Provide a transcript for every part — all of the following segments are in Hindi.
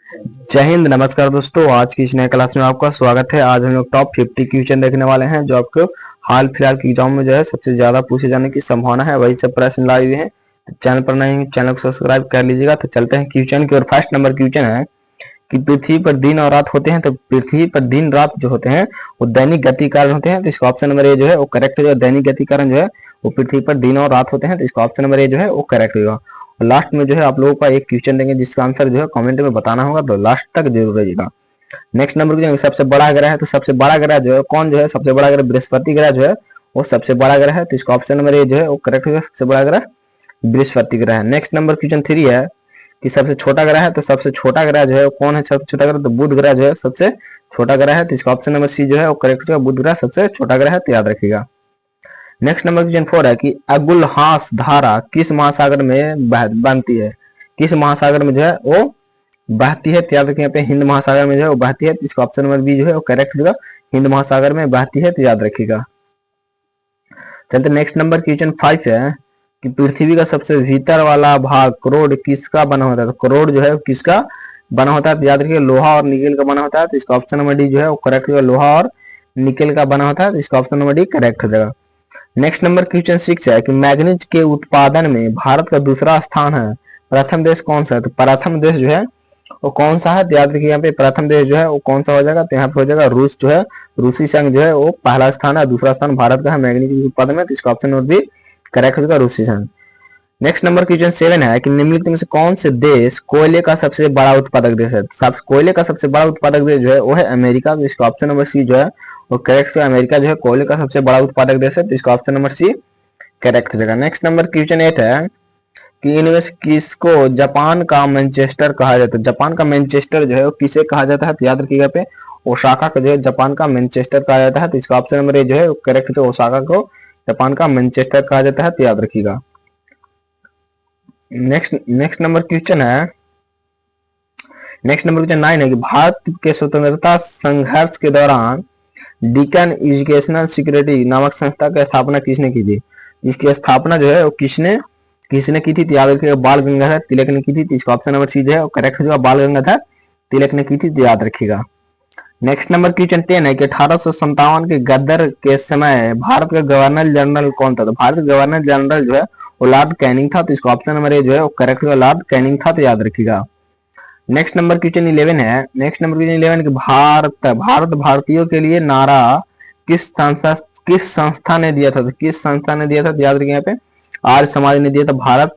जय हिंद। नमस्कार दोस्तों, आज की इस नए क्लास में आपका स्वागत है। आज हम लोग टॉप 50 क्वेश्चन देखने वाले हैं जो आपको हाल फिलहाल के एग्जाम में जो है सबसे ज्यादा पूछे जाने की संभावना है, वही सब प्रश्न लाए हुए हैं। तो चैनल पर नए हैं, चैनल को सब्सक्राइब कर लीजिएगा। तो चलते हैं क्वेश्चन की ओर। फर्स्ट नंबर क्वेश्चन है कि पृथ्वी पर दिन और रात होते हैं, तो पृथ्वी पर दिन रात जो होते हैं वो दैनिक गति के कारण होते हैं। तो इसका ऑप्शन नंबर ए जो है वो करेक्ट होगा। दैनिक गति के कारण जो है वो पृथ्वी पर दिन और रात होते हैं, तो इसका ऑप्शन नंबर ए जो है वो करेक्ट होगा। और लास्ट में जो है आप लोगों का एक क्वेश्चन देंगे जिसका आंसर जो है कमेंट में बताना होगा, तो लास्ट तक जरूर रहिएगा। नेक्स्ट नंबर क्वेश्चन, सबसे बड़ा ग्रह है, तो सबसे बड़ा ग्रह जो है कौन जो है सबसे बड़ा ग्रह बृहस्पति ग्रह जो है वो सबसे बड़ा ग्रह है, तो इसका ऑप्शन नंबर ए जो है वो करेक्ट होगा। सबसे बड़ा ग्रह बृहस्पति ग्रह है। नेक्स्ट नंबर क्वेश्चन 3 है कि सबसे छोटा ग्रह है, तो सबसे छोटा ग्रह जो है कौन है सबसे छोटा ग्रह, तो बुध ग्रह जो है सबसे छोटा ग्रह है, तो इसका ऑप्शन नंबर सी जो है वो करेक्ट होगा। बुध ग्रह सबसे छोटा ग्रह है, तो याद रखिएगा। नेक्स्ट नंबर क्वेश्चन 4 है कि अगुलहास धारा किस महासागर में बनती है, किस महासागर में जो है वो बहती है, तो याद रखिए यहाँ पे हिंद महासागर में जो है वो बहती है, तो इसका ऑप्शन नंबर बी जो है वो करेक्ट होगा। हिंद महासागर में बहती है, तो याद रखिएगा। चलते नेक्स्ट नंबर क्वेश्चन 5 है कि पृथ्वी का सबसे भीतर वाला भाग करोड़ किसका बना होता है, तो करोड़ जो है किसका बना होता है, तो याद रखिए लोहा और निकेल का बना होता है, तो इसका ऑप्शन नंबर डी जो है वो करेक्ट होगा। लोहा और निकेल का बना होता है, तो इसका ऑप्शन नंबर डी करेक्ट हो जाएगा। नेक्स्ट नंबर क्वेश्चन 6 है कि मैग्नीज के उत्पादन में भारत का दूसरा स्थान है, प्रथम देश कौन सा है, तो प्रथम देश जो है वो कौन सा है, तो याद रखिए यहाँ पे प्रथम देश जो है वो कौन सा हो जाएगा, तो यहाँ पे हो जाएगा रूस जो है। रूसी संघ जो है वो पहला स्थान है, दूसरा स्थान भारत का है मैग्नीज के उत्पादन में, तो इसका ऑप्शन नंबर बी करेक्ट हो जाएगा, रूसी संघ। नेक्स्ट नंबर क्वेश्चन 7 है कि निम्नलिखित में से कौन से देश कोयले का सबसे बड़ा उत्पादक देश है, कोयले का सबसे बड़ा उत्पादक देश जो है वो है अमेरिका, तो इसका ऑप्शन नंबर सी जो है वो करेक्ट है। अमेरिका जो है कोयले का सबसे बड़ा उत्पादक देश है, तो इसका ऑप्शन नंबर सी करेक्ट हो जाएगा। नेक्स्ट नंबर क्वेश्चन 8 है कि इनमें से किसको जापान का मैनचेस्टर कहा जाता है, जापान का मैनचेस्टर जो है वो किसे कहा जाता है, तो याद रखिएगा पे ओसाका को जो है जापान का मैनचेस्टर कहा जाता है, तो इसका ऑप्शन नंबर ए जो है वो करेक्ट है। ओसाका को जापान का मैनचेस्टर कहा जाता है, तो याद रखिएगा। नेक्स्ट नंबर क्वेश्चन है, नेक्स्ट नंबर क्वेश्चन 9 है कि भारत के स्वतंत्रता संघर्ष के दौरान डिकन एजुकेशनल सिक्योरिटी नामक संस्था की स्थापना किसने की थी, इसकी स्थापना जो है वो किसने किसने की थी, तो याद रखिएगा बाल गंगाधर तिलक ने की थी, तो इसका ऑप्शन नंबर सी जो है वो करेक्ट होगा। बाल गंगाधर तिलक ने की थी, तो याद रखिएगा। नेक्स्ट नंबर क्वेश्चन 10 है कि 1857 के गदर के समय भारत का गवर्नर जनरल कौन था, तो भारत का गवर्नर जनरल जो है वो लॉर्ड कैनिंग था, तो इसका ऑप्शन नंबर ए जो है वो करेक्ट होगा। लॉर्ड कैनिंग था, तो याद रखिएगा। नेक्स्ट नंबर क्वेश्चन 11 है, नेक्स्ट नंबर क्वेश्चन 11 कि भारत भारतीयों के लिए नारा किस संस्था ने दिया था, तो किस संस्था ने दिया था, तो याद रखिए यहाँ पे आर्य समाज ने दिया था भारत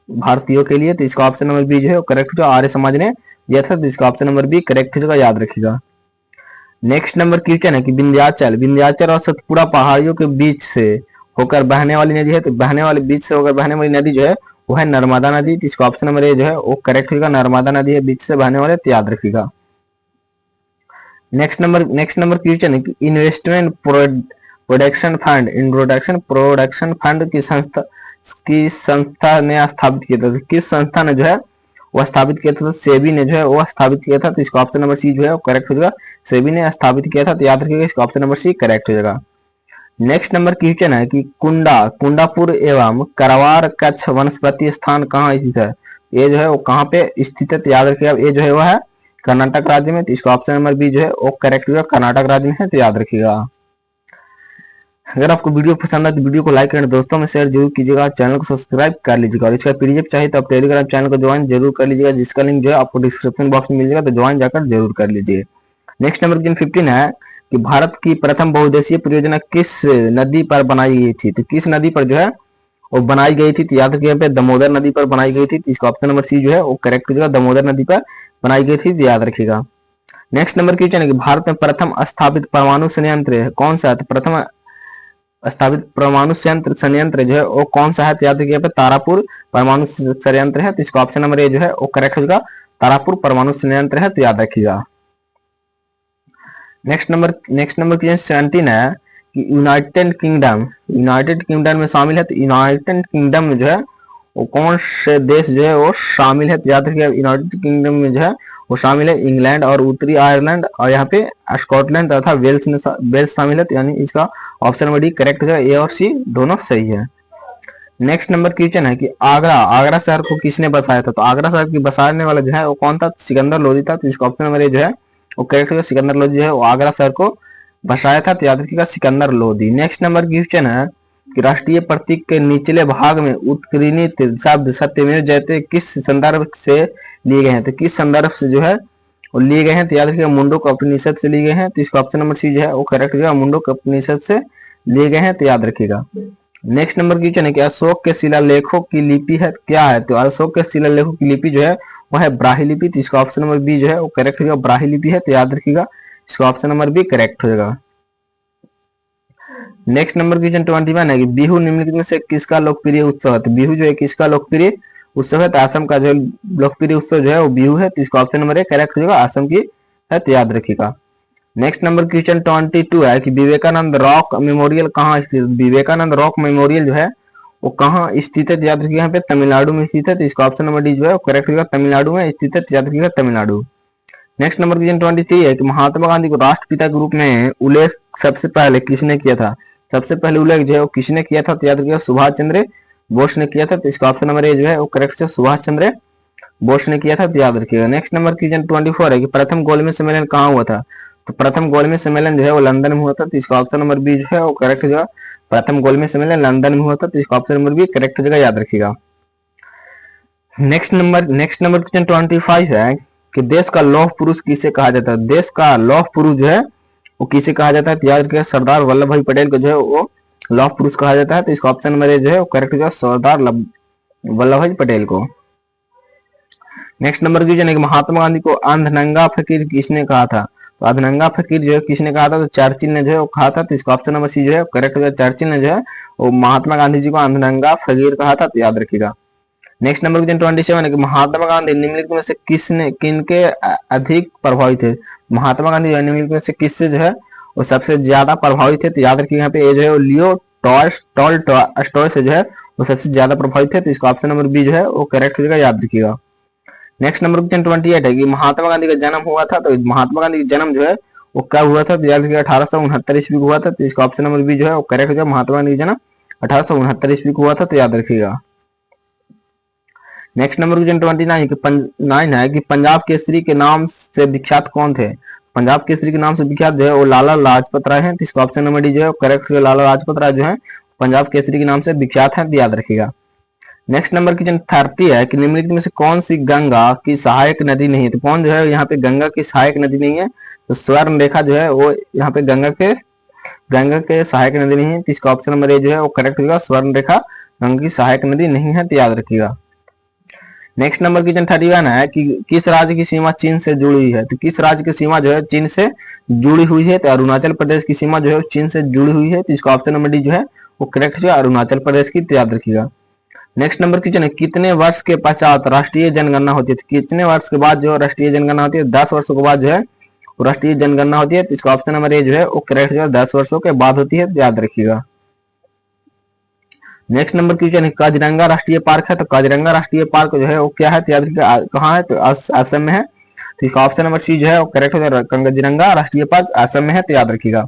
भारतीयों के लिए, तो इसका ऑप्शन नंबर बी जो है वो करेक्ट होगा। आर्य समाज ने दिया था, तो इसका ऑप्शन नंबर बी करेक्ट होगा, याद रखिएगा। नेक्स्ट नंबर क्वेश्चन है कि विंध्याचल विंध्याचल और सतपुड़ा पहाड़ियों के बीच से होकर बहने वाली नदी है, तो बहने वाले बीच से होकर बहने वाली नदी जो है वो है नर्मदा नदी, तो इसका ऑप्शन नंबर ए जो है वो करेक्ट होगा। नर्मदा नदी है बीच से बहने वाले, तो याद रखिएगा। नेक्स्ट नंबर क्वेश्चन है कि इन्वेस्टमेंट प्रोडक्शन फंड की संस्था ने स्थापित किया था, किस संस्था ने जो है वो स्थापित किया था, तो सेबी ने जो है वो स्थापित किया था, तो इसका ऑप्शन नंबर सी जो है वो करेक्ट हो जाएगा। सेबी ने स्थापित किया था, तो याद रखिएगा इसका ऑप्शन नंबर सी करेक्ट हो जाएगा। नेक्स्ट नंबर क्वेश्चन है कि कुंडापुर एवं करवार कच्छ वनस्पति स्थान कहाँ स्थित है, ये जो है वो कहाँ पे स्थित है, तो याद रखिएगा ये जो है वो है कर्नाटक राज्य में, तो इसका ऑप्शन नंबर बी जो है वो करेक्ट होगा। कर्नाटक राज्य में है, तो याद रखिएगा। अगर आपको वीडियो पसंद आए तो वीडियो को लाइक करें, दोस्तों में शेयर जरूर कीजिएगा, चैनल को सब्सक्राइब कर लीजिएगा और इसका पीडीएफ चाहिए तो आप टेलीग्राम चैनल को ज्वाइन जरूर कर लीजिएगा, जिसका लिंक जो है आपको डिस्क्रिप्शन बॉक्स में मिल जाएगा, तो ज्वाइन जाकर जरूर कर लीजिए। नेक्स्ट नंबर क्वेश्चन 15 है कि भारत की प्रथम बहुउद्देशीय परियोजना किस नदी पर बनाई गई थी, तो किस नदी पर जो है वो बनाई गई थी, तो याद रखिए यहाँ पे दामोदर नदी पर बनाई गई थी, तो इसका ऑप्शन नंबर सी जो है वो करेक्ट हो जाएगा। दामोदर नदी पर बनाई गई थी, तो याद रखिएगा। नेक्स्ट नंबर क्वेश्चन है कि भारत में प्रथम स्थापित परमाणु संयंत्र कौन सा है, तो प्रथम स्थापित परमाणु संयंत्र जो है वो कौन सा है, तो याद रखिए तारापुर परमाणु संयंत्र है, तो इसका ऑप्शन नंबर ए जो है वो करेक्ट होगा। तारापुर परमाणु संयंत्र है, तो याद रखिएगा। नेक्स्ट नंबर क्वेश्चन 17 है कि यूनाइटेड किंगडम में शामिल है, तो यूनाइटेड किंगडम में जो है वो कौन से देश जो है वो शामिल है, तो याद रखिए यूनाइटेड किंगडम में जो है वो शामिल है इंग्लैंड और उत्तरी आयरलैंड और यहाँ पे स्कॉटलैंड तथा वेल्स शामिल है, तो यानी इसका ऑप्शन नंबर डी करेक्ट हो जाएगा। ए और सी दोनों सही है। नेक्स्ट नंबर क्वेश्चन है कि आगरा आगरा शहर को किसने बसाया था? तो आगरा शहर की बसाने वाला जो है वो कौन था? सिकंदर लोधी था। तो इसका ऑप्शन नंबर ए जो है वो करेक्ट होगा। सिकंदर लोधी जो है वो आगरा शहर को बसाया था, तो याद रखिएगा Sikandar Lodhi. Next number question है कि राष्ट्रीय प्रतीक के निचले भाग में उत्कीर्णित शब्द सत्यमेव जयते किस संदर्भ से लिए गए हैं? तो किस संदर्भ से जो है वो लिए गए हैं? तो याद रखिएगा मुंडक उपनिषद से लिए गए हैं। तो इसका ऑप्शन नंबर सी जो है वो करेक्ट होगा, मुंडक उपनिषद से लिए गए हैं। तो याद रखिएगा। नेक्स्ट नंबर क्वेश्चन है कि अशोक के शिलालेखों की लिपि है क्या है? तो अशोक के शिलालेखों की लिपि जो है वह है ब्राह्मी लिपि। तो इसका ऑप्शन नंबर बी जो है वो करेक्ट होगा, ब्राह्मी लिपि है। तो याद रखिएगा इसका ऑप्शन नंबर बी करेक्ट होगा। नेक्स्ट नंबर क्वेश्चन 21 है कि बिहू निम्नलिखित में से किसका लोकप्रिय उत्सव है? तो बिहू जो है किसका लोकप्रिय उत्सव है? तो असम का जो लोकप्रिय उत्सव जो है वो बिहू है। तो इसका ऑप्शन नंबर ए करेक्ट होगा, असम की है। तो याद रखिएगा। नेक्स्ट नंबर क्वेश्चन 22 है कि विवेकानंद रॉक मेमोरियल कहाँ स्थित है? विवेकानंद रॉक मेमोरियल जो है वो कहाँ स्थित है? याद रखिएगा यहाँ पे तमिलनाडु में स्थित है। तो इसका ऑप्शन नंबर डी जो है वो करेक्ट होगा, तमिलनाडु में स्थित है। तो याद रखिएगा तमिलनाडु। नेक्स्ट नंबर क्वेश्चन 23 है कि महात्मा गांधी को राष्ट्रपिता के रूप में उल्लेख सबसे पहले किसने किया था? सबसे पहले उल्लेख जो है वो किसने किया था? तो याद रखिएगा सुभाष चंद्र बोस ने किया था। तो इसका ऑप्शन नंबर ए जो है वो करेक्ट है, सुभाष चंद्र बोस ने किया था। तो याद रखिएगा। नेक्स्ट नंबर क्वेश्चन 24 है कि प्रथम गोलमेज सम्मेलन कहाँ हुआ था? तो प्रथम गोलमेज सम्मेलन जो है वो लंदन में हुआ था। तो इसका ऑप्शन नंबर बी जो है वो करेक्ट हो जाएगा, प्रथम गोलमेज सम्मेलन लंदन में हुआ था। तो इसका ऑप्शन नंबर बी करेक्ट हो जाएगा, याद रखिएगा। नेक्स्ट नंबर क्वेश्चन 25 है कि देश का लौह पुरुष किसे कहा जाता है? देश का लौह पुरुष जो है वो किसे कहा जाता है? तो याद रखिएगा सरदार वल्लभ भाई पटेल को जो है वो लौह पुरुष कहा जाता है। तो इसका ऑप्शन नंबर ए जो है वो करेक्ट हो जाएगा, सरदार वल्लभ भाई पटेल को। नेक्स्ट नंबर क्वेश्चन है कि महात्मा गांधी को अंधनंगा फकीर किसने कहा था? तो अंधनंगा फकीर जो है किसने कहा था? तो चर्चिल ने जो है वो कहा था। तो इसका ऑप्शन नंबर सी जो है करेक्ट हो गया, चर्चिल ने जो है वो महात्मा गांधी जी को अंधनंगा फकीर कहा था। तो याद रखिएगा। नेक्स्ट नंबर क्वेश्चन 27 है कि महात्मा गांधी निम्नलिखित में से किनके अधिक प्रभावित थे? महात्मा गांधी जो है निम्नलिखित में से किससे जो है वो सबसे ज्यादा प्रभावित थे? तो याद रखिएगा यहाँ पे ए जो है वो लियो टॉल्स्टॉय से जो है वो सबसे ज्यादा प्रभावित थे। तो इसका ऑप्शन नंबर बी जो है वो करेक्ट हो जाएगा, याद रखिएगा। नेक्स्ट नंबर क्वेश्चन 28 है कि महात्मा गांधी का जन्म हुआ था। तो महात्मा गांधी का जन्म जो है वो कब हुआ था? तो याद रखिएगा 1869 ईस्वी को हुआ था। तो इसका ऑप्शन नंबर बी जो है वो करेक्ट हो जाएगा, महात्मा गांधी का जन्म 1869 ईस्वी को हुआ था। तो याद रखिएगा। नेक्स्ट नंबर क्वेश्चन 29 है कि पंजाब केसरी के नाम से विख्यात कौन थे? पंजाब केसरी के नाम से विख्यात जो है वो लाला लाजपत राय है। तो इसका ऑप्शन नंबर डी जो है करेक्ट है, लाला लाजपत राय जो है पंजाब केसरी के नाम से विख्यात है। याद रखिएगा। नेक्स्ट नंबर क्वेश्चन 30 है कि निम्नलिखित में से कौन सी गंगा की सहायक नदी नहीं है? तो कौन जो है यहाँ पे गंगा की सहायक नदी नहीं है? तो स्वर्ण रेखा जो है वो यहाँ पे गंगा के सहायक नदी नहीं है। तो इसका ऑप्शन नंबर ए जो है वो करेक्ट होगा, स्वर्ण रेखा गंगा की सहायक नदी नहीं है। तो याद रखिएगा। नेक्स्ट नंबर क्वेश्चन 31 है कि किस राज्य की सीमा चीन से जुड़ी हुई है? तो किस राज्य की सीमा जो है चीन से जुड़ी हुई है? तो अरुणाचल प्रदेश की सीमा जो है चीन से जुड़ी हुई है। तो इसका ऑप्शन नंबर डी जो है वो करेक्ट है, अरुणाचल प्रदेश की। तो याद रखिएगा। नेक्स्ट नंबर क्वेश्चन है कितने वर्ष के पश्चात राष्ट्रीय जनगणना होती है? कितने वर्ष के बाद जो राष्ट्रीय जनगणना होती है? 10 वर्षों के बाद जो है राष्ट्रीय जनगणना होती है। तो इसका ऑप्शन नंबर ए जो है वो करेक्ट जो है 10 वर्षों के बाद होती है। तो याद रखिएगा। नेक्स्ट नंबर क्वेश्चन है काजीरंगा राष्ट्रीय पार्क है। तो काजीरंगा राष्ट्रीय पार्क जो है वो क्या है? तो याद रखिएगा कहाँ है? तो असम में है। तो इसका ऑप्शन नंबर सी जो है वो करेक्ट हो जाएगा, काजीरंगा राष्ट्रीय पार्क असम में है। तो याद रखिएगा।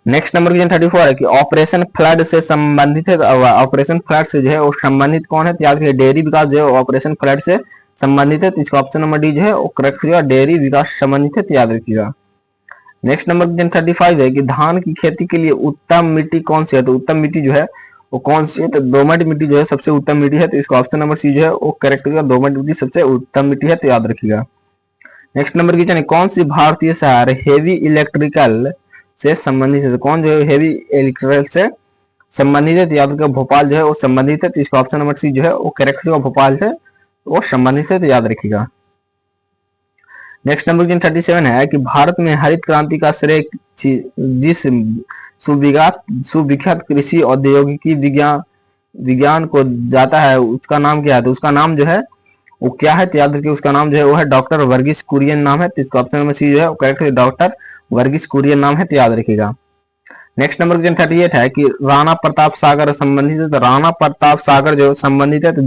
नेक्स्ट नंबर क्वेश्चन 34 है कि ऑपरेशन फ्लड से संबंधित है। ऑपरेशन फ्लड से जो है वो संबंधित कौन है? तो याद रखिए डेयरी विकास जो है ऑपरेशन फ्लड से संबंधित है। तो इसका ऑप्शन नंबर डी जो है वो करेक्ट होगा, डेयरी विकास से संबंधित है। तो याद रखिएगा। नेक्स्ट नंबर क्वेश्चन 35 है कि धान की खेती के लिए उत्तम मिट्टी कौन सी है? तो उत्तम मिट्टी जो है वो कौन सी है? तो दोमट मिट्टी जो है सबसे उत्तम मिट्टी है। तो इसका ऑप्शन नंबर सी जो है वो करेक्ट होगा, दोमट मिट्टी सबसे उत्तम मिट्टी है। तो याद रखिएगा। नेक्स्ट नंबर क्वेश्चन है कौन सी भारतीय शहर हेवी इलेक्ट्रिकल से संबंधित है? तो कौन जो है हेवी इलेक्ट्रिकल से संबंधित है? तो याद रखिएगा भोपाल जो है वो संबंधित है। तो इसका ऑप्शन नंबर सी जो है वो करेक्ट होगा, भोपाल से वो संबंधित है। तो याद रखिएगा। नेक्स्ट नंबर क्वेश्चन 37 है कि भारत में हरित क्रांति का श्रेय जिस सुविख्यात कृषि औद्योगिकी विज्ञान को जाता है उसका नाम क्या है? तो उसका नाम जो है वो क्या है? तो याद रखिए उसका नाम जो है वो है डॉक्टर वर्गीस कुरियन नाम है। तो इसका ऑप्शन नंबर सी जो है वो करेक्ट है, डॉक्टर वर्गीस कुरियन नाम है। तो याद रखिएगा। नेक्स्ट नंबर क्वेश्चन 38 है कि राणा प्रताप सागर संबंधित है। तो राणा प्रताप सागर जो संबंधित है तो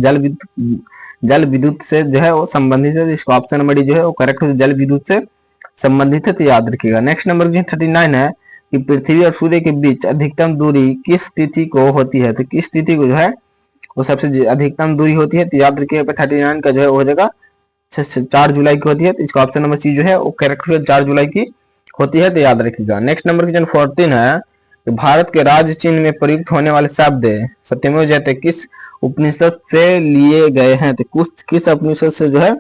जल विद्युत से जो है वो संबंधित है। तो इसका ऑप्शन नंबर डी जो है वो करेक्ट है, जल विद्युत से संबंधित है। तो याद रखिएगा। नेक्स्ट नंबर क्वेश्चन 39 है कि पृथ्वी और सूर्य के बीच अधिकतम दूरी किस तिथि को होती है? तो किस तिथि को जो है वो सबसे अधिकतम दूरी होती है, तो याद रखिए 39 का जो है वो हो जाएगा 4 जुलाई की होती है, तो इसका ऑप्शन नंबर सी जो है वो करेक्ट है, 4 जुलाई की होती है, तो याद रखिएगा। नेक्स्ट नंबर क्वेश्चन 14 है कि भारत के राज्य चिन्ह में प्रयुक्त होने वाले शब्द सत्यमेव जयते किस उपनिषद से लिए गए हैं, तो किस उपनिषद से जो है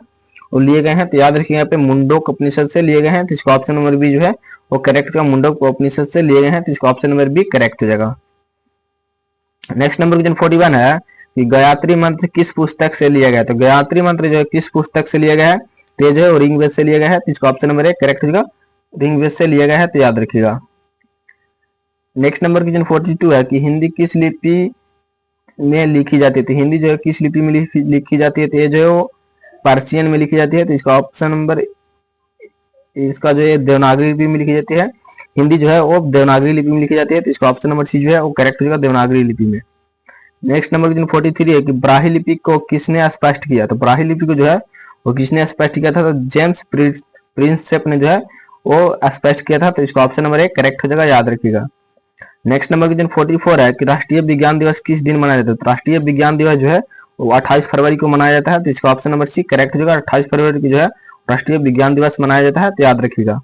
वो लिए गए हैं, तो याद रखिए यहाँ पे मुंडोक उपनिषद से लिए गए हैं, तो इसका ऑप्शन नंबर बी जो है वो करेक्ट का मुंडोक उपनिषद से लिए गए हैं, तो इसका ऑप्शन नंबर बी करेक्ट हो जाएगा। नेक्स्ट नंबर क्वेश्चन 41 है कि गायत्री मंत्र किस पुस्तक से लिया गया है, तो गायत्री मंत्र जो है किस पुस्तक से लिया गया है, तो ये जो है ऋग्वेद से लिया गया है, तो इसका ऑप्शन नंबर 1 करेक्ट होगा, ऋग्वेद से लिया गया है, तो याद रखिएगा। नेक्स्ट नंबर क्वेश्चन 42 है कि हिंदी किस लिपि में लिखी जाती है, तो हिंदी जो है किस लिपि में लिखी जाती है, तो ये जो है पर्शियन में लिखी जाती है, तो इसका ऑप्शन नंबर इसका जो है देवनागरी लिपि में लिखी जाती है, हिंदी जो है वो देवनागरी लिपि में लिखी जाती है, तो इसका ऑप्शन नंबर सी जो है वो करेक्ट होगा, देवनागरी लिपि में। नेक्स्ट नंबर क्वेश्चन 43 है कि ब्राही लिपि को किसने स्पष्ट किया, तो ब्राही लिपि को जो है वो किसने स्पष्ट किया था, तो जेम्स प्रिंसेप ने जो है वो स्पष्ट किया था, तो इसका ऑप्शन नंबर 1 करेक्ट हो जाएगा, याद रखिएगा। नेक्स्ट नंबर क्वेश्चन 44 है कि राष्ट्रीय विज्ञान दिवस किस दिन मनाया जाता है, तो राष्ट्रीय विज्ञान दिवस जो है वो 28 फरवरी को मनाया जाता है, तो इसका ऑप्शन नंबर सी करेक्ट हो जाएगा, 28 फरवरी को जो है राष्ट्रीय विज्ञान दिवस मनाया जाता है, तो याद रखिएगा।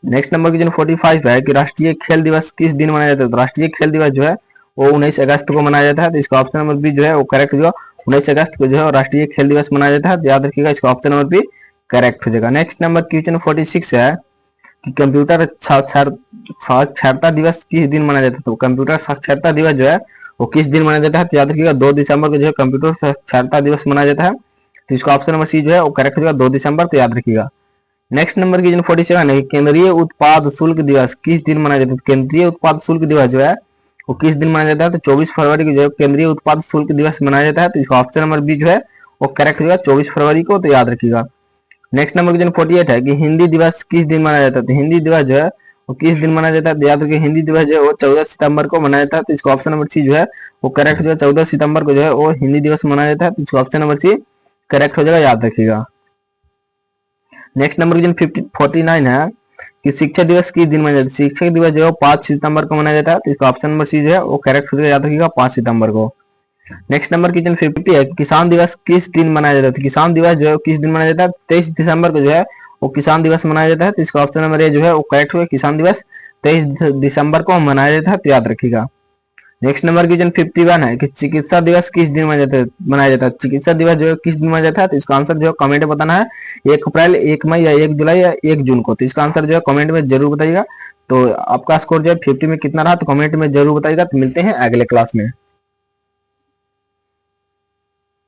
नेक्स्ट नंबर क्वेश्चन 45 है कि राष्ट्रीय खेल दिवस किस दिन मनाया जाता है, तो राष्ट्रीय खेल दिवस जो है वो 19 अगस्त को मनाया जाता है, तो इसका ऑप्शन नंबर बी जो है वो करेक्ट होगा, 19 अगस्त को जो है राष्ट्रीय खेल दिवस मनाया जाता है, तो याद रखिएगा, इसका ऑप्शन नंबर बी करेक्ट हो जाएगा। नेक्स्ट नंबर क्वेश्चन 46 है कि कंप्यूटर साक्षरता दिवस किस दिन मनाया जाता है, तो कंप्यूटर साक्षरता दिवस जो है वो किस दिन मनाया जाता है, तो याद रखिएगा 2 दिसंबर को जो है कंप्यूटर साक्षरता दिवस मनाया जाता है, तो इसका ऑप्शन नंबर सी जो है वो करेक्ट होगा, 2 दिसंबर, तो याद रखिएगा। नेक्स्ट नंबर क्वेश्चन 47 है केंद्रीय उत्पाद शुल्क दिवस किस दिन मनाया जाता है, केंद्रीय उत्पाद शुल्क दिवस जो है वो किस दिन मनाया जाता है, तो 24 फरवरी को जो है केंद्रीय उत्पाद शुल्क दिवस मनाया जाता है, तो इसका ऑप्शन नंबर बी जो है वो करेक्ट होगा, 24 फरवरी को, तो याद रखिएगा। नेक्स्ट नंबर क्वेश्चन 48 है कि हिंदी दिवस किस दिन मनाया जाता है, तो हिंदी दिवस जो है वो किस दिन मनाया जाता है, तो याद रखिए हिंदी दिवस जो है वो 14 सितंबर को मनाया जाता है, तो इसका ऑप्शन नंबर सी जो है वो करेक्ट हो जाएगा, 14 सितंबर को जो है वो हिंदी दिवस मनाया जाता है, तो इसका ऑप्शन नंबर सी करेक्ट हो जाएगा, याद रखिएगा। नेक्स्ट नंबर क्वेश्चन 49 है कि शिक्षक दिवस किस दिन मनाया जाता है, शिक्षक दिवस जो है 5 सितंबर को मनाया जाता है, तो इसका ऑप्शन नंबर सी जो है वो करेक्ट हो जाएगा, याद रखिएगा, 5 सितंबर को। नेक्स्ट नंबर क्वेश्चन 50 है किसान दिवस किस दिन मनाया जाता है, तो किसान दिवस जो है किस दिन मनाया जाता है, 23 दिसंबर को जो है वो किसान दिवस मनाया जाता है, तो इसका ऑप्शन नंबर ए जो है वो करेक्ट हुआ, किसान दिवस 23 दिसंबर को मनाया जाता है, तो याद रखिएगा। नेक्स्ट नंबर क्वेश्चन 51 है कि चिकित्सा दिवस किस दिन मनाया जाता है, चिकित्सा दिवस जो है किस दिन मनाया जाता है, तो इसका आंसर जो है कमेंट में बताना है, 1 अप्रैल, 1 मई या 1 जुलाई या 1 जून को, तो इसका आंसर जो है कमेंट में जरूर बताइएगा। तो आपका स्कोर जो है 50 में कितना रहा, तो कमेंट में जरूर बताइएगा। तो मिलते हैं अगले क्लास में।